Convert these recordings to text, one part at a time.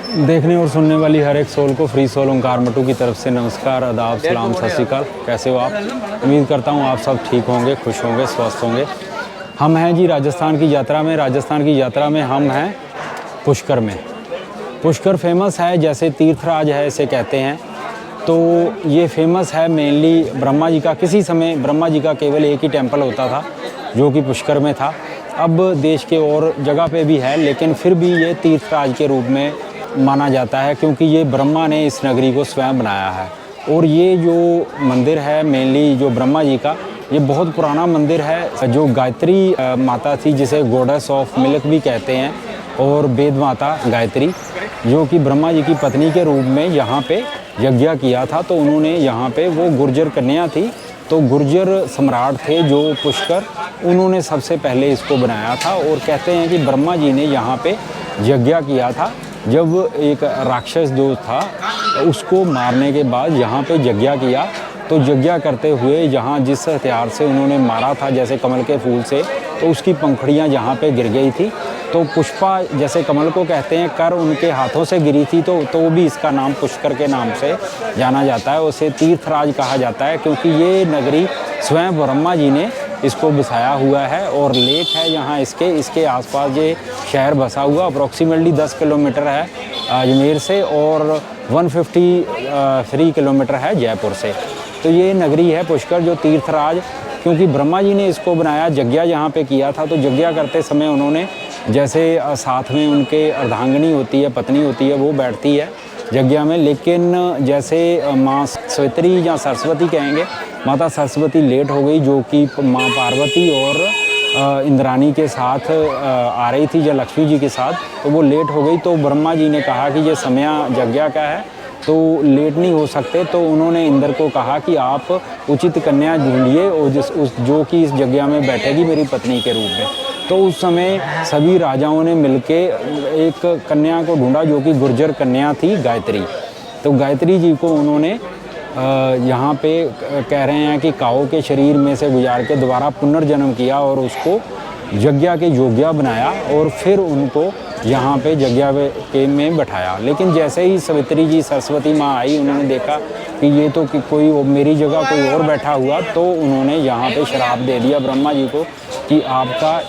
देखने और सुनने वाली हर एक सोल को फ्री सोल ओंकार मटू की तरफ से नमस्कार, आदाब, सलाम, सत श्री अकाल। कैसे हो आप? उम्मीद करता हूँ आप सब ठीक होंगे, खुश होंगे, स्वस्थ होंगे। हम हैं जी राजस्थान की यात्रा में। राजस्थान की यात्रा में हम हैं पुष्कर में। पुष्कर फेमस है, जैसे तीर्थराज है इसे कहते हैं। तो ये फेमस है मेनली ब्रह्मा जी का। किसी समय ब्रह्मा जी का केवल एक ही टेम्पल होता था जो कि पुष्कर में था। अब देश के और जगह पे भी है, लेकिन फिर भी ये तीर्थराज के रूप में माना जाता है, क्योंकि ये ब्रह्मा ने इस नगरी को स्वयं बनाया है। और ये जो मंदिर है मेनली जो ब्रह्मा जी का, ये बहुत पुराना मंदिर है। जो गायत्री माता थी, जिसे गॉडेस ऑफ मिल्क भी कहते हैं, और वेद माता गायत्री, जो कि ब्रह्मा जी की पत्नी के रूप में यहाँ पे यज्ञ किया था। तो उन्होंने यहाँ पे, वो गुर्जर कन्या थी, तो गुर्जर सम्राट थे जो पुष्कर, उन्होंने सबसे पहले इसको बनाया था। और कहते हैं कि ब्रह्मा जी ने यहाँ पे यज्ञ किया था। जब एक राक्षस जो था उसको मारने के बाद यहाँ पे यज्ञ किया, तो यज्ञ करते हुए यहाँ जिस हथियार से उन्होंने मारा था, जैसे कमल के फूल से, तो उसकी पंखुड़ियाँ यहाँ पे गिर गई थी। तो पुष्पा जैसे कमल को कहते हैं, कर उनके हाथों से गिरी थी, तो भी इसका नाम पुष्कर के नाम से जाना जाता है। उसे तीर्थराज कहा जाता है, क्योंकि ये नगरी स्वयं ब्रह्मा जी ने इसको बसाया हुआ है। और लेक है यहाँ इसके आसपास ये शहर बसा हुआ। अप्रॉक्सीमेटली 10 किलोमीटर है अजमेर से, और 153 किलोमीटर है जयपुर से। तो ये नगरी है पुष्कर, जो तीर्थराज, क्योंकि ब्रह्मा जी ने इसको बनाया, यज्ञ यहाँ पे किया था। तो यज्ञ करते समय उन्होंने, जैसे साथ में उनके अर्धांगिनी होती है, पत्नी होती है, वो बैठती है यज्ञ में। लेकिन जैसे माँ सवित्री या सरस्वती कहेंगे, माता सरस्वती लेट हो गई, जो कि माँ पार्वती और इंद्राणी के साथ आ रही थी, या लक्ष्मी जी के साथ, तो वो लेट हो गई। तो ब्रह्मा जी ने कहा कि ये समय यज्ञ का है, तो लेट नहीं हो सकते। तो उन्होंने इंद्र को कहा कि आप उचित कन्या ढूंढिए, और जो कि इस यज्ञ में बैठेगी मेरी पत्नी के रूप में। तो उस समय सभी राजाओं ने मिलके एक कन्या को ढूंढा, जो कि गुर्जर कन्या थी, गायत्री। तो गायत्री जी को उन्होंने यहाँ पे कह रहे हैं कि काऊ के शरीर में से गुजार के दोबारा पुनर्जन्म किया, और उसको यज्ञ के योग्य बनाया, और फिर उनको यहाँ पे यज्ञ के में बैठाया। लेकिन जैसे ही सवित्री जी, सरस्वती माँ आई, उन्होंने देखा कि ये तो कि कोई मेरी जगह कोई और बैठा हुआ, तो उन्होंने यहाँ पे श्राप दे दिया ब्रह्मा जी को कि आपका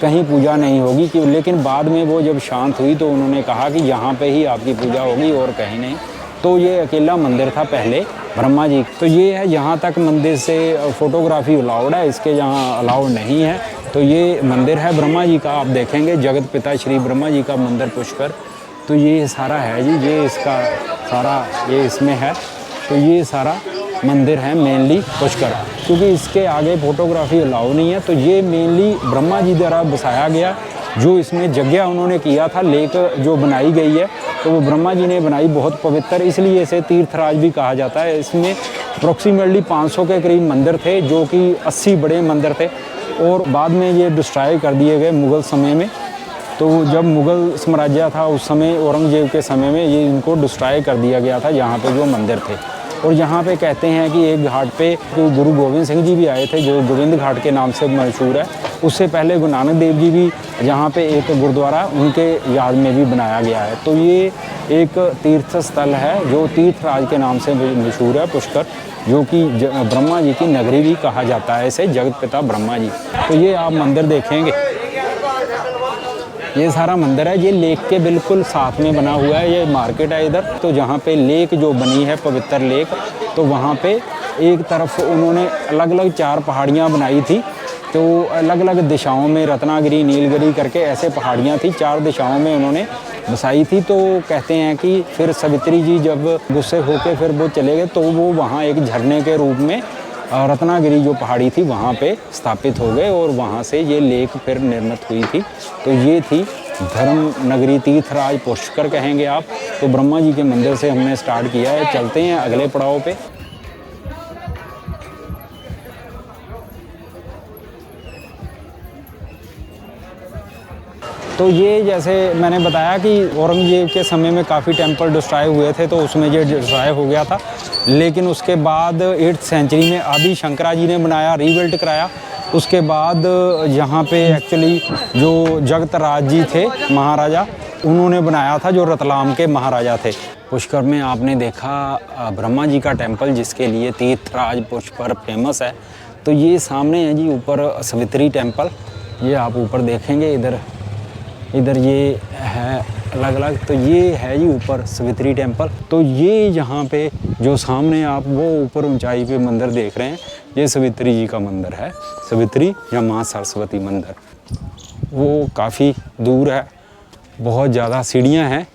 कहीं पूजा नहीं होगी। कि लेकिन बाद में वो जब शांत हुई, तो उन्होंने कहा कि यहाँ पे ही आपकी पूजा होगी और कहीं नहीं। तो ये अकेला मंदिर था पहले ब्रह्मा जी। तो ये है, यहाँ तक मंदिर से फोटोग्राफी अलाउड है, इसके यहाँ अलाउड नहीं है। तो ये मंदिर है ब्रह्मा जी का, आप देखेंगे जगत पिता श्री ब्रह्मा जी का मंदिर पुष्कर। तो ये सारा है जी, ये इसका सारा ये इसमें है। तो ये सारा मंदिर है मेनली पुष्कर, क्योंकि इसके आगे फोटोग्राफी अलाउ नहीं है। तो ये मेनली ब्रह्मा जी द्वारा बसाया गया, जो इसमें यज्ञ उन्होंने किया था। लेक जो बनाई गई है, तो वो ब्रह्मा जी ने बनाई, बहुत पवित्र, इसलिए इसे तीर्थराज भी कहा जाता है। इसमें अप्रॉक्सीमेटली 500 के करीब मंदिर थे, जो कि 80 बड़े मंदिर थे, और बाद में ये डिस्ट्रॉय कर दिए गए मुग़ल समय में। तो जब मुग़ल साम्राज्य था उस समय, औरंगजेब के समय में, ये इनको डिस्ट्रॉय कर दिया गया था यहाँ पे जो मंदिर थे। और यहाँ पे कहते हैं कि एक घाट पे गुरु गोविंद सिंह जी भी आए थे, जो गोविंद घाट के नाम से मशहूर है। उससे पहले गुरु नानक देव जी भी यहाँ पे एक गुरुद्वारा उनके याद में भी बनाया गया है। तो ये एक तीर्थ स्थल है जो तीर्थराज के नाम से मशहूर है पुष्कर, जो कि ब्रह्मा जी की नगरी भी कहा जाता है इसे, जगत पिता ब्रह्मा जी। तो ये आप मंदिर देखेंगे, ये सारा मंदिर है। ये लेक के बिल्कुल साथ में बना हुआ है, ये मार्केट है इधर। तो जहाँ पे लेक जो बनी है, पवित्र लेक, तो वहाँ पे एक तरफ उन्होंने अलग अलग 4 पहाड़ियाँ बनाई थी। तो अलग अलग दिशाओं में, रत्नागिरी, नीलगिरी करके ऐसे पहाड़ियाँ थी, 4 दिशाओं में उन्होंने बसाई थी। तो कहते हैं कि फिर सवित्री जी जब गुस्से होकर फिर वो चले गए, तो वो वहाँ एक झरने के रूप में रत्नागिरी जो पहाड़ी थी वहाँ पे स्थापित हो गए, और वहाँ से ये लेक फिर निर्मित हुई थी। तो ये थी धर्म नगरी तीर्थराज पुष्कर कहेंगे आप। तो ब्रह्मा जी के मंदिर से हमने स्टार्ट किया है, चलते हैं अगले पड़ाव पे। तो ये जैसे मैंने बताया कि औरंगजेब के समय में काफ़ी टेम्पल डिस्ट्रॉय हुए थे, तो उसमें ये डिस्ट्रॉय हो गया था। लेकिन उसके बाद 8th सेंचुरी में आदि शंकरा जी ने बनाया, रीबिल्ट कराया। उसके बाद यहाँ पे एक्चुअली जो जगत राज जी थे महाराजा, उन्होंने बनाया था, जो रतलाम के महाराजा थे। पुष्कर में आपने देखा ब्रह्मा जी का टेम्पल, जिसके लिए तीर्थराज पुष्कर फेमस है। तो ये सामने है जी ऊपर सवित्री टेम्पल, ये आप ऊपर देखेंगे, इधर ये है अलग अलग। तो ये है जी ऊपर सवित्री टेम्पल। तो ये यहाँ पे जो सामने आप वो ऊपर ऊंचाई पे मंदिर देख रहे हैं, ये सवित्री जी का मंदिर है, सवित्री या माँ सरस्वती मंदिर। वो काफ़ी दूर है, बहुत ज़्यादा सीढ़ियाँ हैं,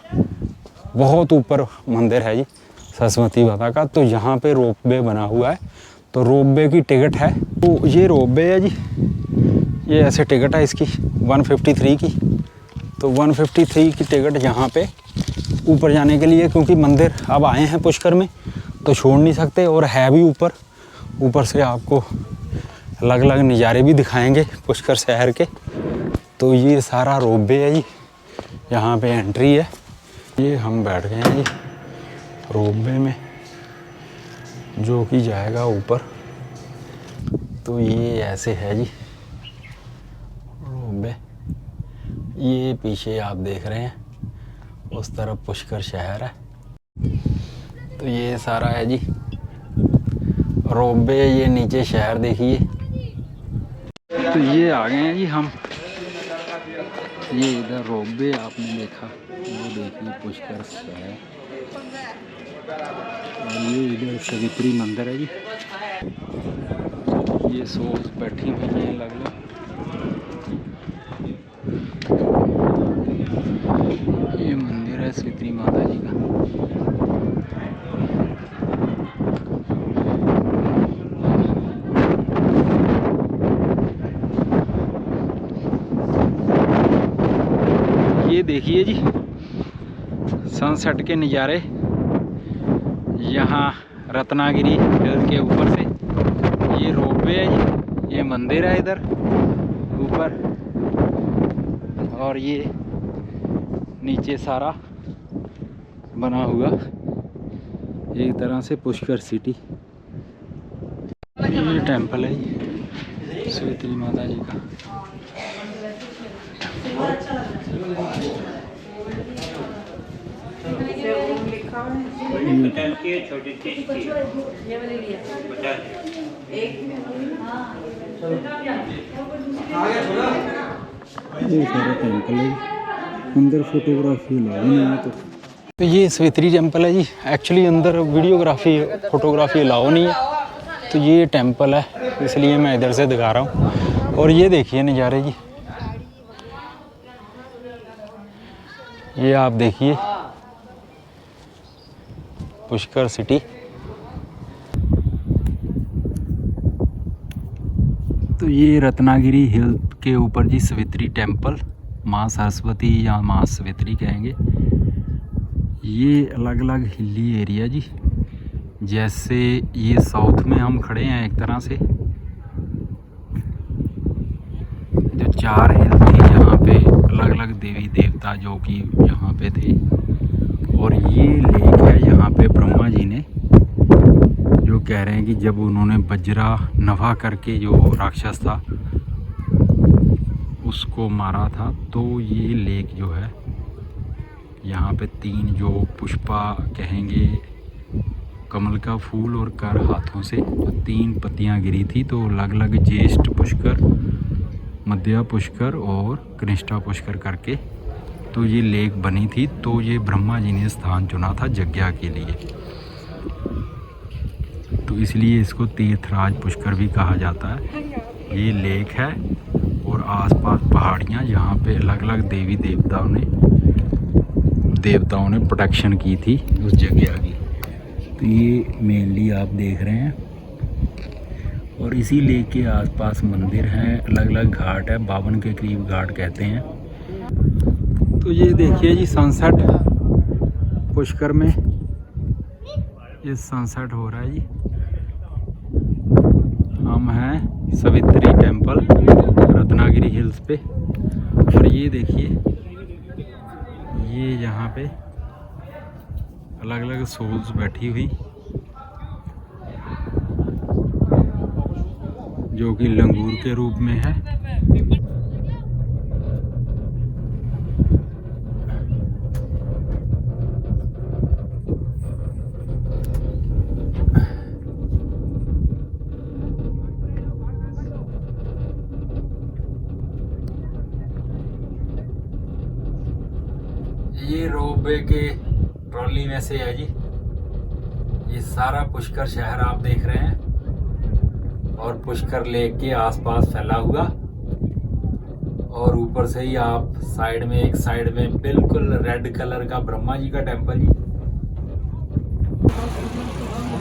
बहुत ऊपर मंदिर है जी सरस्वती माता का। तो यहाँ पे रोपवे बना हुआ है, तो रोपवे की टिकट है। तो ये रोपवे है जी, ये ऐसे टिकट है इसकी 153 की। तो 153 की टिकट यहाँ पे ऊपर जाने के लिए, क्योंकि मंदिर अब आए हैं पुष्कर में तो छोड़ नहीं सकते, और है भी ऊपर से आपको अलग अलग नज़ारे भी दिखाएंगे पुष्कर शहर के। तो ये सारा रोपवे है जी, यहाँ पे एंट्री है। ये हम बैठ गए हैं जी रोपवे में, जो कि जाएगा ऊपर। तो ये ऐसे है जी रोपवे। ये पीछे आप देख रहे हैं, उस तरफ पुष्कर शहर है। तो ये सारा है जी रोपवे। ये नीचे शहर देखिए। तो ये आ गए हैं जी हम, ये इधर रोपवे आपने देखा, वो देखिए पुष्कर शहर, और ये इधर सवित्री मंदिर है जी। ये सोच बैठी हुई है लगभग। ये मंदिर है सवित्री माता जी का। ये देखिए जी सनसेट के नज़ारे यहाँ रत्नागिरी हिल के ऊपर से। ये रोपवे है जी, ये मंदिर है इधर ऊपर, और ये नीचे सारा बना हुआ एक तरह से पुष्कर सिटी। ये टेंपल है जी सवित्री माता जी का। ये सारा टेंपल है, अंदर फोटोग्राफी अलाउ नहीं है। तो ये सवित्री टेंपल है जी। एक्चुअली अंदर वीडियोग्राफी फोटोग्राफी अलाउ नहीं है, तो ये टेंपल है, इसलिए मैं इधर से दिखा रहा हूँ। और ये देखिए नज़ारे जी, ये आप देखिए पुष्कर सिटी। तो ये रत्नागिरी हिल के ऊपर जी सवित्री टेंपल, माँ सरस्वती या माँ सवित्री कहेंगे। ये अलग अलग हिली एरिया जी, जैसे ये साउथ में हम खड़े हैं एक तरह से। जो 4 हिल थी यहाँ पे, अलग अलग देवी देवता जो कि यहाँ पे थे। और ये लेक है यहाँ पे ब्रह्मा जी ने, जो कह रहे हैं कि जब उन्होंने वज्रा नभा करके जो राक्षस था उसको मारा था, तो ये लेक जो है यहाँ पे 3 जो पुष्पा कहेंगे, कमल का फूल और कर हाथों से 3 पत्तियाँ गिरी थी। तो अलग अलग ज्येष्ठ पुष्कर, मध्या पुष्कर और कनिष्ठा पुष्कर करके तो ये लेक बनी थी। तो ये ब्रह्मा जी ने स्थान चुना था यज्ञ के लिए, तो इसलिए इसको तीर्थराज पुष्कर भी कहा जाता है। ये लेक है और आसपास पहाड़ियाँ, यहाँ पे अलग अलग देवी देवताओं ने प्रोटेक्शन की थी उस जगह की। तो ये मेनली आप देख रहे हैं, और इसी लेक के आसपास मंदिर हैं, अलग अलग घाट है, 52 के करीब घाट कहते हैं। तो ये देखिए जी सनसेट पुष्कर में, ये सनसेट हो रहा है जी। हम हैं सवित्री टेंपल रत्नागिरी हिल्स पे, और ये देखिए ये यहाँ पे अलग अलग सोल्स बैठी हुई, जो कि लंगूर के रूप में है। कुब्बे के ट्रॉली में से है जी। ये सारा पुष्कर शहर आप देख रहे हैं और पुष्कर लेक के आसपास फैला हुआ, और ऊपर से ही आप साइड में बिल्कुल रेड कलर का ब्रह्मा जी का टेम्पल जी।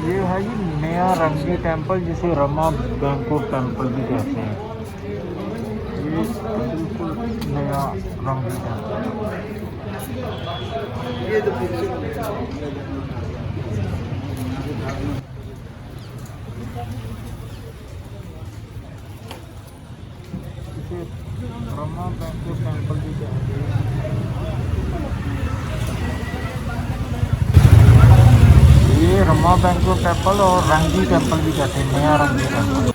ये है जी नया रंगी टेम्पल, जिसे रमा बैंकोट टेम्पल भी कहते हैं। ये बिल्कुल नया रंगी टेम्पल। ये इसे रमा बैंकोट टेम्पल भी कहते हैं। ये रमा बैंकोट टेम्पल और रंगी टेम्पल भी कहते हैं, नया रंगी टेम्पल।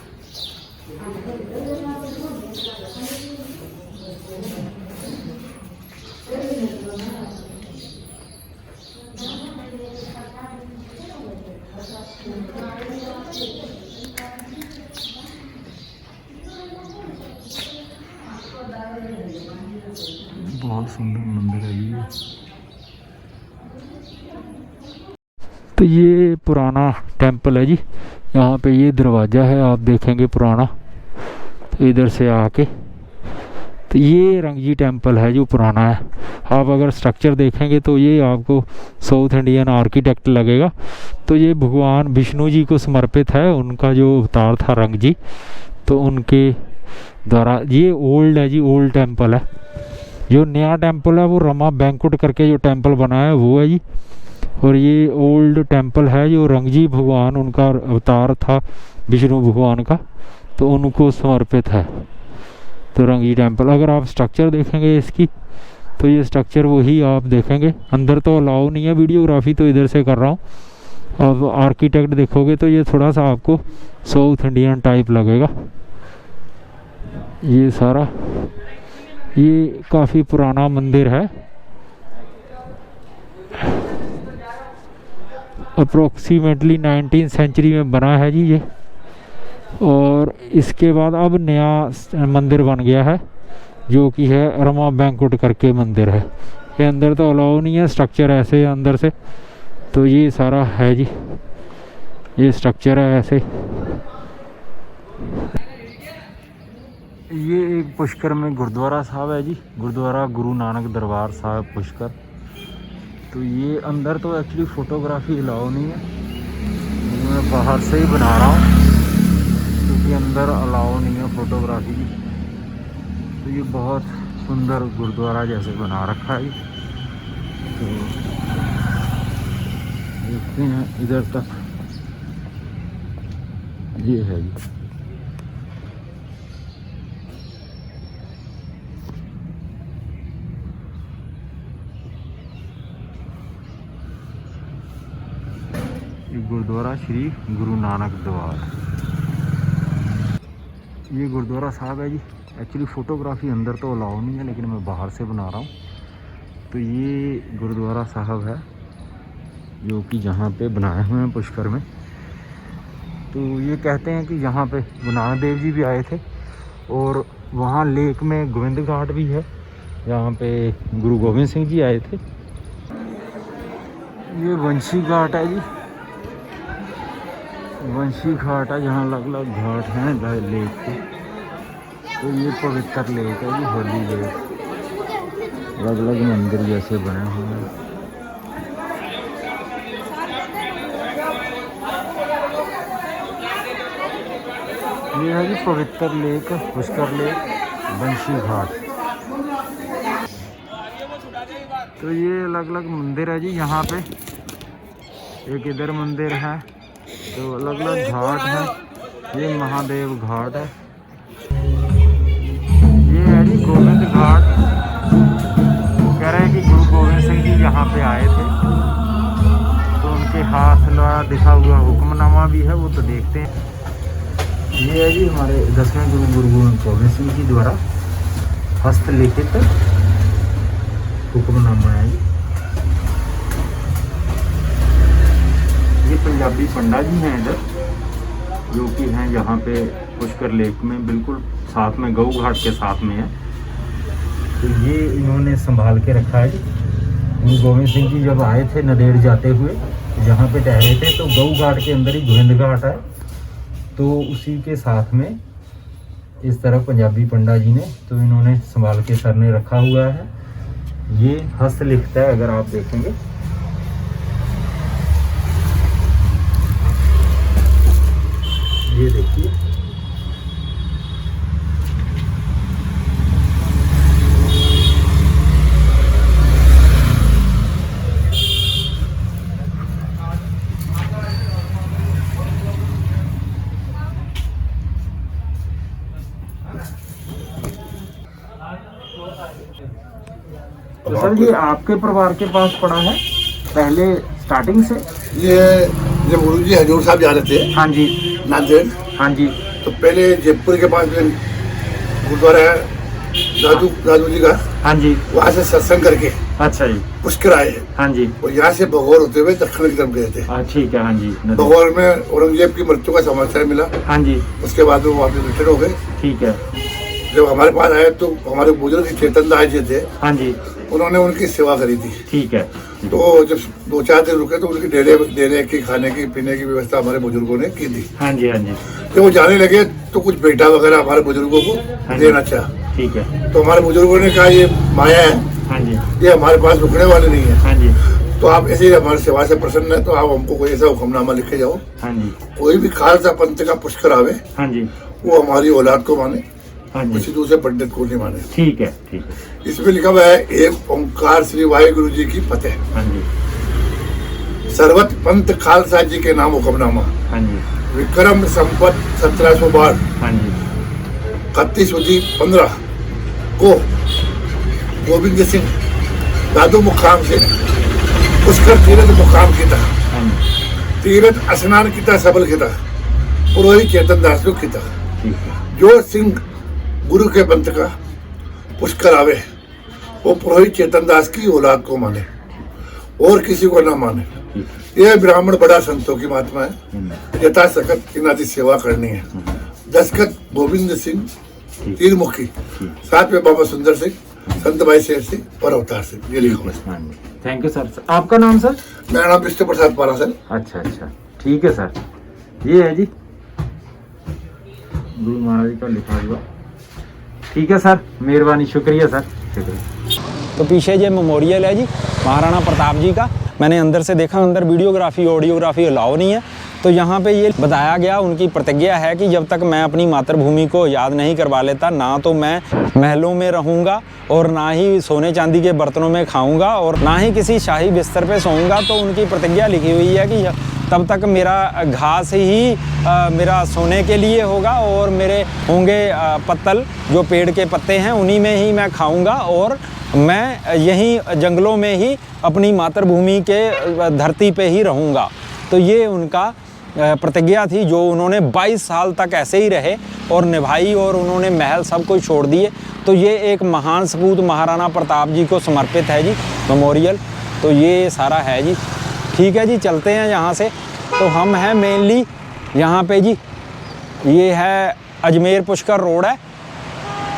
बहुत सुंदर मंदिर है ये। तो ये पुराना टेंपल है जी। यहाँ पे ये दरवाज़ा है, आप देखेंगे पुराना। तो इधर से आके तो ये रंगी टेंपल है जो पुराना है। आप अगर स्ट्रक्चर देखेंगे तो ये आपको साउथ इंडियन आर्किटेक्ट लगेगा। तो ये भगवान विष्णु जी को समर्पित है, उनका जो अवतार था रंग जी, तो उनके द्वारा ये ओल्ड है जी, ओल्ड टेंपल है। जो नया टेंपल है वो रमा बैंकुट करके जो टेंपल बना है वो है जी। और ये ओल्ड टेंपल है जो रंगजी भगवान, उनका अवतार था विष्णु भगवान का, तो उनको समर्पित है। तो रंगी टेंपल अगर आप स्ट्रक्चर देखेंगे इसकी, तो ये स्ट्रक्चर वही आप देखेंगे। अंदर तो अलाउ नहीं है वीडियोग्राफी, तो इधर से कर रहा हूँ। अब आर्किटेक्ट देखोगे तो ये थोड़ा सा आपको साउथ इंडियन टाइप लगेगा। ये सारा ये काफ़ी पुराना मंदिर है, अप्रोक्सीमेटली 19वीं सेंचुरी में बना है जी ये। और इसके बाद अब नया मंदिर बन गया है जो कि है रमा बैंकुट करके मंदिर है। ये अंदर तो अलाउ नहीं है, स्ट्रक्चर ऐसे है अंदर से। तो ये सारा है जी, ये स्ट्रक्चर है ऐसे। ये एक पुष्कर में गुरुद्वारा साहब है जी, गुरुद्वारा गुरु नानक दरबार साहब पुष्कर। तो ये अंदर तो एक्चुअली फ़ोटोग्राफी अलाउ नहीं है, मैं बाहर से ही बना रहा हूँ क्योंकि अंदर अलाउ नहीं है फ़ोटोग्राफी। तो ये बहुत सुंदर गुरुद्वारा जैसे बना रखा है। तो देखते हैं इधर तक, ये है जी। गुरुद्वारा श्री गुरु नानक दरबार, ये गुरुद्वारा साहब है जी। एक्चुअली फ़ोटोग्राफी अंदर तो अलाउ नहीं है, लेकिन मैं बाहर से बना रहा हूँ। तो ये गुरुद्वारा साहब है जो कि जहाँ पे बनाए हुए हैं पुष्कर में। तो ये कहते हैं कि यहाँ पे गुरु नानक देव जी भी आए थे, और वहाँ लेक में गोविंद घाट भी है, जहाँ पे गुरु गोविंद सिंह जी आए थे। ये वंशी घाट है जी, वंशी घाट है, जहाँ अलग अलग घाट हैं लेक के। तो ये पवित्र लेक है जी, होली लेक। अलग अलग मंदिर जैसे बने हुए हैं। ये है जी पवित्र लेक, पुष्कर लेक, वंशी घाट। तो ये अलग अलग मंदिर है जी यहाँ पे। एक इधर मंदिर है, तो अलग अलग घाट है। ये महादेव घाट है, ये है जी गोविंद घाट। कह रहे हैं कि गुरु गोविंद सिंह जी यहाँ पे आए थे, तो उनके हाथ द्वारा दिखा हुआ हुक्मनामा भी है, वो तो देखते हैं। ये है जी हमारे 10वें गुरु गोविंद सिंह जी द्वारा हस्तलिखित हुक्मनामा है जी। ये पंजाबी पंडा जी हैं इधर, जो कि हैं यहाँ पे पुष्कर लेक में, बिल्कुल साथ में गऊ घाट के साथ में है। तो ये इन्होंने संभाल के रखा है जी। गुरु गोविंद सिंह जी जब आए थे नंदेड़ जाते हुए, यहाँ पे ठहरे थे, तो गऊ घाट के अंदर ही गोविंद घाट है, तो उसी के साथ में इस तरफ पंजाबी पंडा जी ने तो इन्होंने संभाल के सर ने रखा हुआ है। ये हस्तलिखित है, अगर आप देखेंगे ये देखिए, तो सर ये आपके परिवार के पास पड़ा है पहले स्टार्टिंग से? ये जब गुरु जी हजूर साहब जा रहे थे हाँ जी, नांदेड़, हाँ जी, तो पहले जयपुर के पास में गुरुद्वारा है दादू जी का, हाँ जी, वहाँ से सत्संग करके अच्छा जी, पुष्कर आए हाँ जी, और यहाँ से भगौर होते हुए दक्षिण की तरफ गए थे। ठीक है, हाँ जी, भगौर में औरंगजेब की मृत्यु का समाचार मिला, हाँ जी, उसके बाद वो वापस रिटर्न हो गए। ठीक है, जब हमारे पास आए तो हमारे बुजुर्ग चेतन दास जी थे, हाँ जी, उन्होंने उनकी सेवा करी थी। ठीक है, तो जब 2-4 दिन रुके तो उनकी देने की, खाने की, पीने की व्यवस्था हमारे बुजुर्गों ने की थी। हाँ जी, हाँ जी, जब वो जाने लगे तो कुछ बेटा वगैरह हमारे बुजुर्गों को हाँ जी। देना चाहा, ठीक है, तो हमारे बुजुर्गों ने कहा ये माया है, हाँ जी, ये हमारे पास रुकने वाली नहीं है, हाँ जी, तो आप ऐसे ही हमारी सेवा से प्रसन्न है, तो आप हमको कोई ऐसा हुक्मनामा लिख के जाओ, हाँ जी, कोई भी खालसा पंथ का पुष्कर आवे, हाँ जी, वो हमारी औलाद को माने, हाँ जी, किसी दूसरे पंडित को नहीं माने। ठीक है, ठीक है, इसमें लिखा हुआ है एक ओंकार श्री वाहिगुरु जी की फतेह, हाँ जी, सर्वत पंथ खालसा जी के नाम हुक्मनामा, हाँ जी, विक्रम संपत 1712 हाँ जी, 31/15 को गोविंद सिंह दादू मुकाम से पुष्कर तीर्थ मुकाम की था, हाँ जी, तीर्थ स्नान की था, सबल की था, पुरोहित चेतन दास की था। ठीक है, जो सिंह गुरु के पंथ का पुष्कर आवे वो पुरोहित चेतन दास की औलाद को माने और किसी को ना माने। ठीक है, यह ब्राह्मण बड़ा संतों की महात्मा है, यथा सकत इनादी सेवा करनी है। दस्खत गोविंद सिंह तीरमुखी, सातवें बाबा सुंदर सिंह, संत भाई शेर सिंह और अवतार सिंह, ये लिखो। हाँ जी, थैंक यू सर। आपका नाम सर? मेरा नाम विष्णु प्रसाद पारा सर। अच्छा अच्छा, ठीक है सर, ये है जी गुरु महाराज जी का लिखा हुआ। ठीक है सर, मेहरबानी, शुक्रिया सर, शुक्रिया। तो पीछे ये मेमोरियल है जी महाराणा प्रताप जी का। मैंने अंदर से देखा, अंदर वीडियोग्राफी ऑडियोग्राफी अलाउ नहीं है। तो यहाँ पे ये बताया गया, उनकी प्रतिज्ञा है कि जब तक मैं अपनी मातृभूमि को याद नहीं करवा लेता, ना तो मैं महलों में रहूँगा और ना ही सोने चांदी के बर्तनों में खाऊंगा और ना ही किसी शाही बिस्तर पे सोऊंगा। तो उनकी प्रतिज्ञा लिखी हुई है कि तब तक मेरा घास ही मेरा सोने के लिए होगा और मेरे होंगे पत्तल, जो पेड़ के पत्ते हैं उन्हीं में ही मैं खाऊंगा और मैं यहीं जंगलों में ही अपनी मातृभूमि के धरती पे ही रहूँगा। तो ये उनका प्रतिज्ञा थी, जो उन्होंने 22 साल तक ऐसे ही रहे और निभाई और उन्होंने महल सब कुछ छोड़ दिए। तो ये एक महान सपूत महाराणा प्रताप जी को समर्पित है जी मेमोरियल। तो ये सारा है जी। ठीक है जी, चलते हैं यहाँ से। तो हम हैं मेनली यहाँ पे जी, ये है अजमेर पुष्कर रोड है।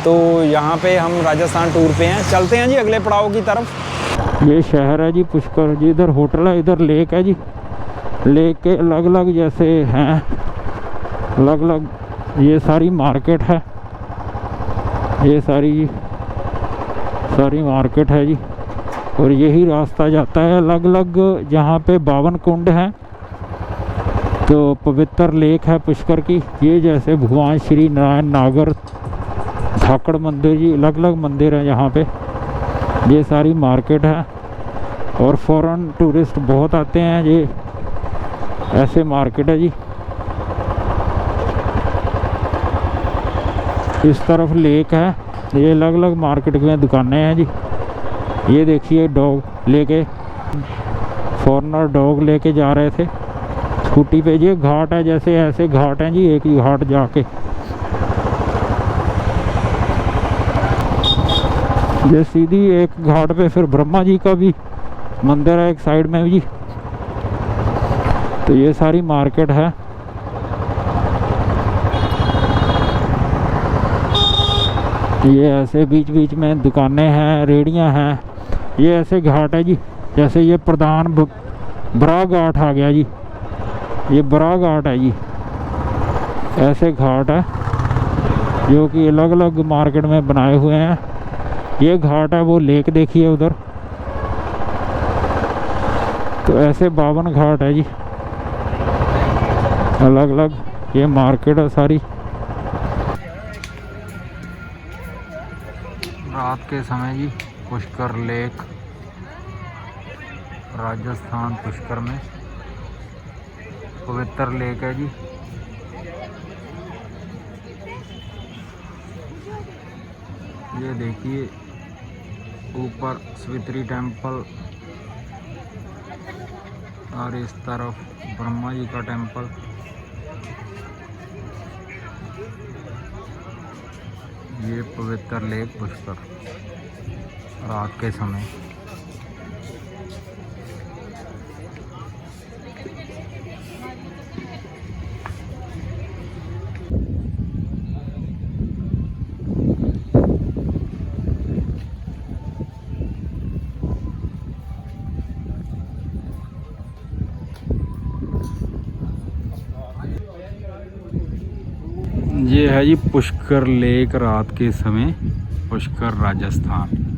तो यहाँ पे हम राजस्थान टूर पे हैं, चलते हैं जी अगले पड़ाव की तरफ। ये शहर है जी पुष्कर जी, इधर होटल है, इधर लेक है जी। लेक के अलग अलग जैसे हैं, अलग अलग ये सारी मार्केट है, ये सारी मार्केट है जी। और यही रास्ता जाता है अलग अलग, जहाँ पे 52 कुंड हैं। तो पवित्र लेक है पुष्कर की। ये जैसे भगवान श्री नारायण नागर धाकड़ मंदिर जी, अलग अलग मंदिर हैं यहाँ पे। ये सारी मार्केट है और फॉरेन टूरिस्ट बहुत आते हैं। ये ऐसे मार्केट है जी। इस तरफ लेक है, ये अलग अलग मार्केट में दुकानें हैं जी। ये देखिए डॉग लेके, फॉरेनर डॉग लेके जा रहे थे स्कूटी पे। ये घाट है, जैसे ऐसे घाट हैं जी, एक ही घाट जाके ये सीधी एक घाट पे फिर ब्रह्मा जी का भी मंदिर है एक साइड में जी। तो ये सारी मार्केट है। ये ऐसे बीच बीच में दुकानें हैं, रेहड़ियां हैं। ये ऐसे घाट है जी। जैसे ये प्रधान बड़ा घाट आ गया जी, ये बड़ा घाट है जी। ऐसे घाट है जो कि अलग अलग मार्केट में बनाए हुए हैं। ये घाट है, वो लेक देखिए उधर। तो ऐसे 52 घाट है जी, अलग अलग। ये मार्केट है सारी। रात के समय जी पुष्कर लेक, राजस्थान पुष्कर में पवित्र लेक है जी। ये देखिए ऊपर सावित्री टेम्पल और इस तरफ ब्रह्मा जी का टेम्पल। ये पवित्र लेक पुष्कर रात के समय। ये है जी पुष्कर लेक रात के समय, पुष्कर राजस्थान।